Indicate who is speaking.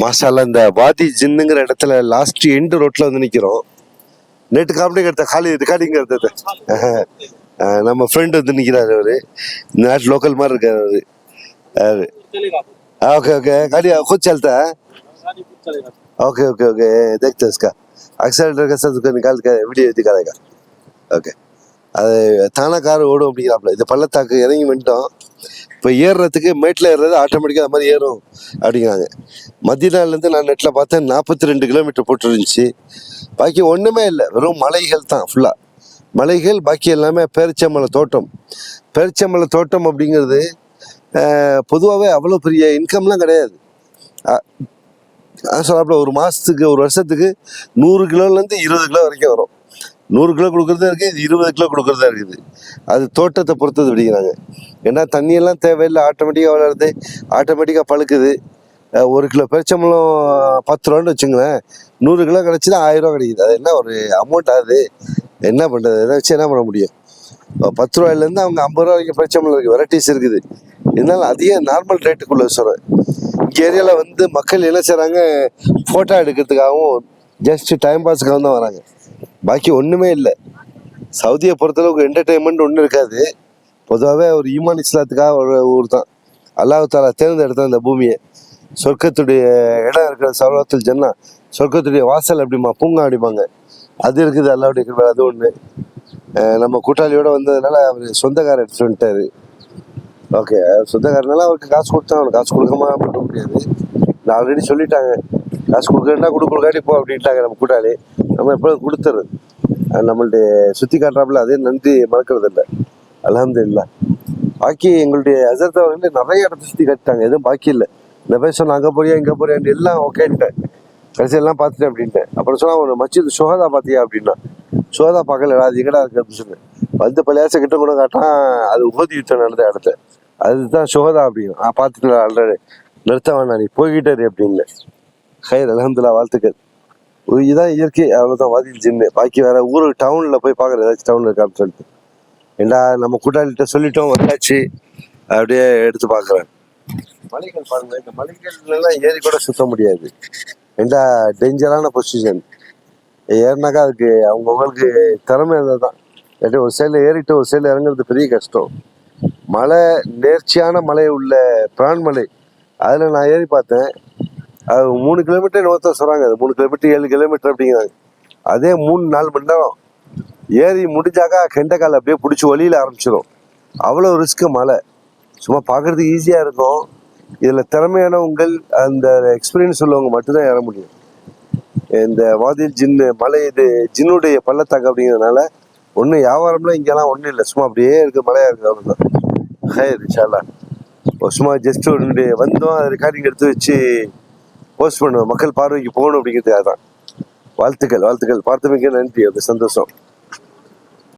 Speaker 1: மாஷால்லா, இந்த வாதி ஜின்னுங்கிற இடத்துல லாஸ்ட் எண்டு ரோட்ல வந்து நிக்கிறோம். நேற்று காமெடி எடுத்த காலி ரெக்கார்டிங் எடுத்தது. நம்ம ஃப்ரெண்ட் வந்து நிக்கிறாரு. அவரு இந்த நாட்டு லோக்கல் மாதிரி இருக்காரு அவரு. ओके ओके गाड़ी खुद चलता है. ओके ओके ओके देखते हैं इसका एक्सेलेटर का सब निकाल के वीडियो दिखा देगा. ஓகே, அது தானா கார் ஓடும் அப்படிங்கிறாப்புல. இது பள்ளத்தாக்கு இறங்கி வந்துட்டோம். இப்போ ஏறுறதுக்கு மேட்டில் ஏறுறது ஆட்டோமேட்டிக்காக அது மாதிரி ஏறும் அப்படிங்கிறாங்க. மதியனாலேருந்து நான் நெட்டில் பார்த்தேன் 42 கிலோமீட்டர் போட்டுருந்துச்சு. பாக்கி ஒன்றுமே இல்லை, வெறும் மலைகள் தான் ஃபுல்லாக. மலைகள், பாக்கி எல்லாமே பேரிச்சம்பழ தோட்டம். பேரிச்சம்பழ தோட்டம் அப்படிங்கிறது பொதுவாகவே அவ்வளோ பெரிய இன்கம்லாம் கிடையாது. சொல்லாப்புல ஒரு மாதத்துக்கு, ஒரு வருஷத்துக்கு 100 கிலோலேருந்து 20 கிலோ வரைக்கும் வரும். 100 கிலோ கொடுக்குறதா இருக்குது, 20 கிலோ கொடுக்குறதா இருக்குது. அது தோட்டத்தை பொறுத்தது அப்படிங்கிறாங்க. ஏன்னா தண்ணியெல்லாம் தேவையில்லை, ஆட்டோமேட்டிக்காக வளருது, ஆட்டோமேட்டிக்காக பழுக்குது. 1 கிலோ பெருச்சம்பழம் 10 ரூபான்னு வச்சுங்களேன், 100 கிலோ கிடச்சிதான் 1000 ரூபா கிடைக்குது. அது என்ன ஒரு அமௌண்ட் ஆகுது? என்ன பண்ணுறது? இதை வச்சு என்ன பண்ண முடியும்? 10 ரூபாயிலேருந்து அவங்க 50 ரூபா வரைக்கும் பெருச்சம்பழம் இருக்குது, வெரைட்டிஸ் இருக்குது. இருந்தாலும் அதிக நார்மல் ரேட்டுக்குள்ளே சொல்கிறேன். இங்கே ஏரியாவில் வந்து மக்கள் என்ன செய்கிறாங்க, ஃபோட்டோ எடுக்கிறதுக்காகவும் ஜஸ்ட் டைம் பாஸுக்காகவும் தான் வராங்க. பாக்கி ஒன்றுமே இல்லை. சவுதியை பொறுத்தளவுக்கு என்டர்டெயின்மெண்ட் ஒன்றும் இருக்காது. பொதுவாகவே ஒரு ஈமான் இஸ்லாத்துக்காக ஒரு ஊர் தான். அல்லாஹ் தாலா தேர்ந்தெடுத்த அந்த பூமியை, சொர்க்கத்துடைய இடம் இருக்கிற சௌராத்துல் ஜன்னா, சொர்க்கத்துடைய வாசல் அப்படிமா, பூங்கா அப்படிப்பாங்க, அது இருக்குது. அல்லாவுடைய கிருபை அது ஒன்று. நம்ம கூட்டாளியோட வந்ததுனால அவர் சொந்தக்காரர் எடுத்துட்டு வந்துட்டாரு. ஓகே, சொந்தக்காரனால அவருக்கு காசு கொடுத்தா, அவனுக்கு காசு கொடுக்காம பண்ண முடியாது. நான் ஆல்ரெடி சொல்லிட்டாங்க, காசு கொடுக்குறேன்னா கொடுக்காட்டி போ அப்படின்ட்டாங்க நம்ம கூட்டாளி. நம்ம எப்போதும் கொடுத்துறது. நம்மளுடைய சுற்றி காட்டுறாப்புல அதே நன்றி மறக்கிறது இல்லை. அல்ஹம்துலில்லாஹ். பாக்கி எங்களுடைய ஹஸரத் அவர்கள் நிறைய இடத்த சுற்றி காட்டிட்டாங்க, எதுவும் பாக்கி இல்லை. இந்த பேர் சொன்ன அங்கே போறியா இங்கே போறியான்னு எல்லாம் ஓகேன்ட்டேன். கடைசி எல்லாம் பார்த்துட்டேன் அப்படின்ட்டேன். அப்புறம் சொன்னால் ஒரு மஸ்ஜித் சுஹதா பார்த்தியா அப்படின்னா, சுஹதா பார்க்கல, அது எங்கடா இருக்கு அப்படின்னு சொன்னேன். வந்து பள்ளியாசை கிட்ட கூட காட்டான், அது உகதி யுத்தம் நடந்த இடத்த, அதுதான் சுஹதா அப்படின்னு. பார்த்துட்டு ஆல்ரெடி நிறுத்த வேணாம், நீ போய்கிட்டாரு அப்படின்னு. ஹைர், அல்ஹம்துலில்லாஹ், வாழ்த்துக்கள். இதுதான் இயற்கை, அவ்வளோதான். வாதில் ஜின்னு. பாக்கி வேற ஊர் டவுனில் போய் பார்க்குறது, ஏதாச்சும் டவுனில் இருக்கான்னு சொல்லிட்டு. ஏண்டா நம்ம கூட்டாளிகிட்ட சொல்லிட்டோம், வந்தாச்சு, அப்படியே எடுத்து பார்க்குறேன். மலைகள் பாருங்க, இந்த மலைகள்லாம் ஏறி கூட சுத்த முடியாது. ஏண்டா டேஞ்சரான பொசிஷன். ஏறினாக்கா அதுக்கு அவங்கவுங்களுக்கு திறமை இருந்தால் தான். இல்லாட்டி ஒரு சைடில் ஏறிட்டு ஒரு சைடில் இறங்குறது பெரிய கஷ்டம். மலை, நேர்ச்சியான மலை உள்ள பிரான்மலை, அதில் நான் ஏறி பார்த்தேன். அது 3 கிலோமீட்டர் நோத்த சொல்கிறாங்க. அது 3 கிலோமீட்டர் 7 கிலோமீட்டர் அப்படிங்கிறாங்க. அதே 3-4 மணி நேரம் ஏறி முடிஞ்சாக்கா கெண்டைக்கால் அப்படியே பிடிச்சி வழியில் ஆரம்பிச்சிடும். அவ்வளோ ரிஸ்க்கு மலை. சும்மா பார்க்குறதுக்கு ஈஸியாக இருக்கும். இதில் திறமையானவங்கள், அந்த எக்ஸ்பீரியன்ஸ் உள்ளவங்க மட்டும்தான் ஏற முடியும். இந்த வாதில் ஜின்னு மலை, இது ஜின்னுடைய பள்ளத்தாக்கு அப்படிங்கிறதுனால ஒன்றும் வியாபாரம்லாம் இங்கெல்லாம் ஒன்றும் இல்லை. சும்மா அப்படியே இருக்குது, மலையாக இருக்குது, அவ்வளோதான். ஹைர், இன்ஷா அல்லாஹ். சும்மா ஜஸ்ட் ஒரு வந்தோம், அதை ரெக்கார்டிங் எடுத்து வச்சு போஸ்ட் பண்ணுவோம், மக்கள் பார்வைக்கு போகணும் அப்படிங்கிறதுக்காக தான். வாழ்த்துக்கள், வாழ்த்துக்கள். பார்த்தமைக்கு நன்றி, அது சந்தோஷம்.